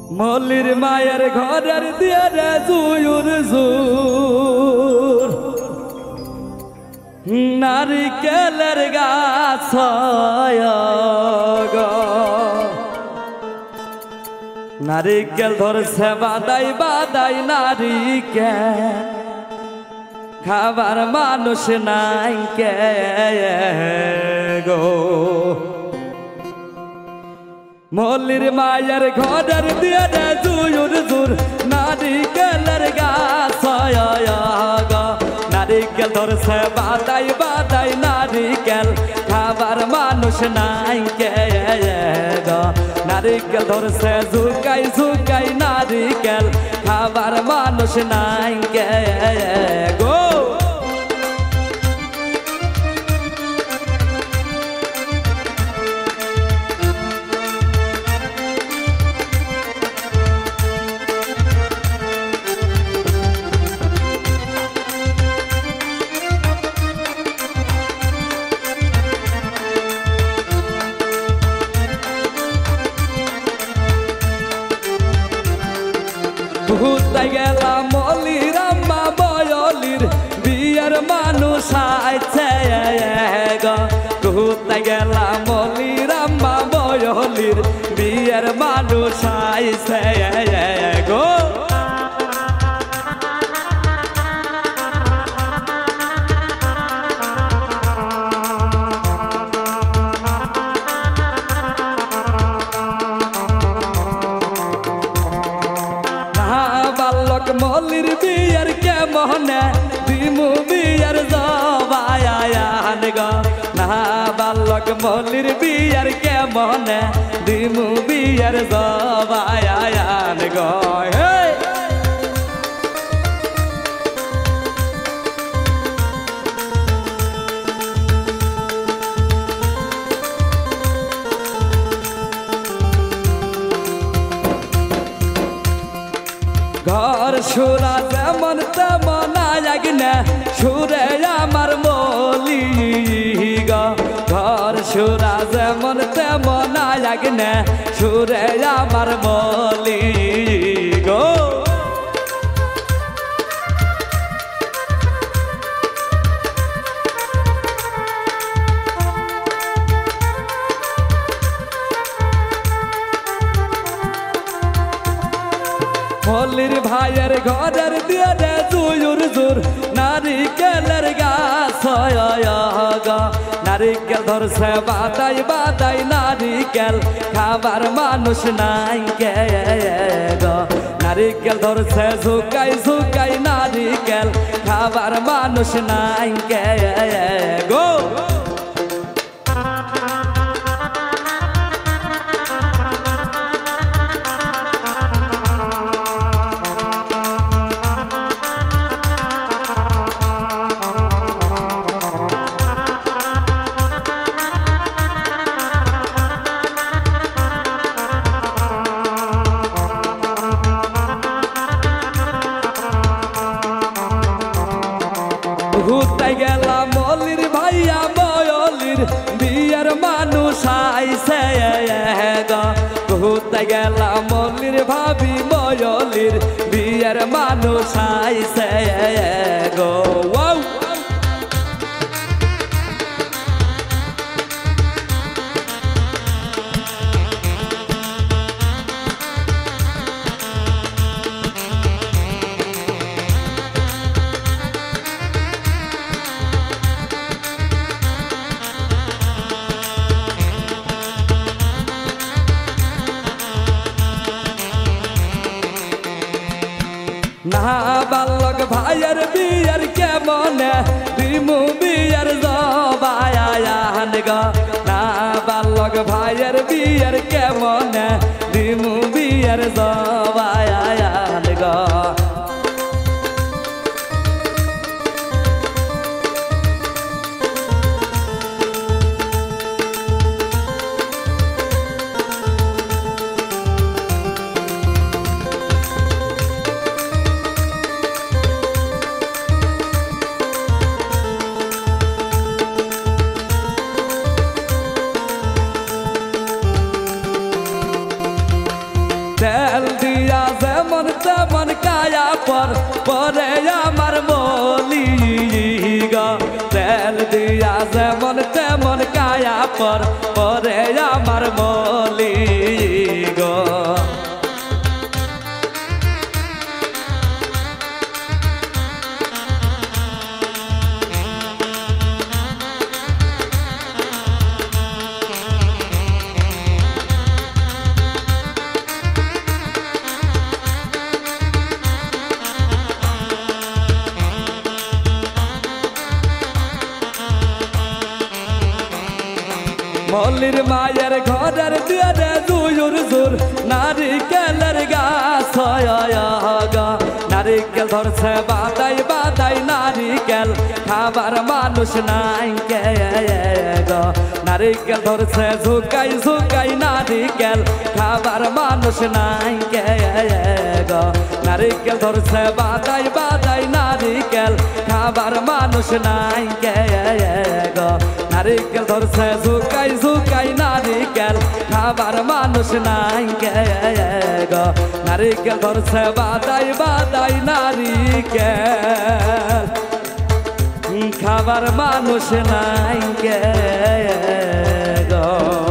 মল্লির মায়ের ঘরের দিয়ে রে জুয়ুর জুর নারিকেলের গাছ নারিকেল ধরছে বাদাই বাদাই নারিকেল খাবার মানুষ নাই কে গো মল্লির মায়ের ঘরের দিয়ে রে জুয়ুর জুর নারিকেলের গাছ নারিকেল ধরছে বাদাই বাদাই নারিকেল খাবার মানুষ নাই কে গো নারিকেল ধরছে ঝুকাই ঝুকাই নারিকেল খাবার মানুষ নাই কে গো ঘুরতে গেলাম মল্লির আম্মা বয়লির বিয়ের মানুষ আইছে গো ঘুরতে গেলাম মল্লির আম্মা বয়লির বিয়ের মানুষ আইছে গো মল্লির বিয়ের কে মহনে দিমু বিয়ের জবায়ান গো না বালক মল্লির বিয়ের কে মহনে দিমু বিয়ের জবায়ান গো ঘর সুরা যেমন তেমন আগে সুরে আমার মলি গো ঘর সুরা যেমন তেমন আগে সুরে আমার মলি গো মল্লির ভাইয়ের ঘরের দিয়ে রে জুয়ুর জুর নারিকেলের গাছ গো নারিকেল ধরছে বাদাই বাদাই নারিকেল খাবার মানুষ নাই কে গো নারিকেল ধরছে ঝুকাই ঝুকাই নারিকেল খাবার মানুষ নাই কে গো ঘুরতে গেলাম মল্লির ভাইয়া বয়লির বিয়ের মানুষ আইছে গো ঘুরতে গেলাম মল্লির ভাবি বয়লির বিয়ের মানুষ আইছে গো না বালক ভাইয়ের বিয়ের কেমনে দিমু বিয়ের জবায়ান গো না বালক ভাইয়ের বিয়ের কেমনে দিমু বিয়ের জবায়ান গো তেল দিয়া যেমন তেমন কায়া পরে আমার মলি গো তেল দিয়া যেমন তেমন কায়া পরে আমার মলি গো মল্লির মায়ের ঘরের দিয়ে জুয়ুর জোর নারিকেলের গাছ গা নারিকেল ধরছে বাদাই বাদাই নারিকেল খাবার মানুষ নাই কে গো নারিকেল ধরছে ঝুকাই ঝুকাই নারিকেল খাবার মানুষ নাই কে গো নারিকেল ধরছে বাদাই বাদাই নারিকেল খাবার মানুষ নাই কে গো নারিকেল ধরছে ঝুকাই ঝুকাই নারিকেল খাবার মানুষ নাই কে গো নারিকেল ধরছে বাদাই বাদাই নারিকেল খাবার মানুষ নাই কে গো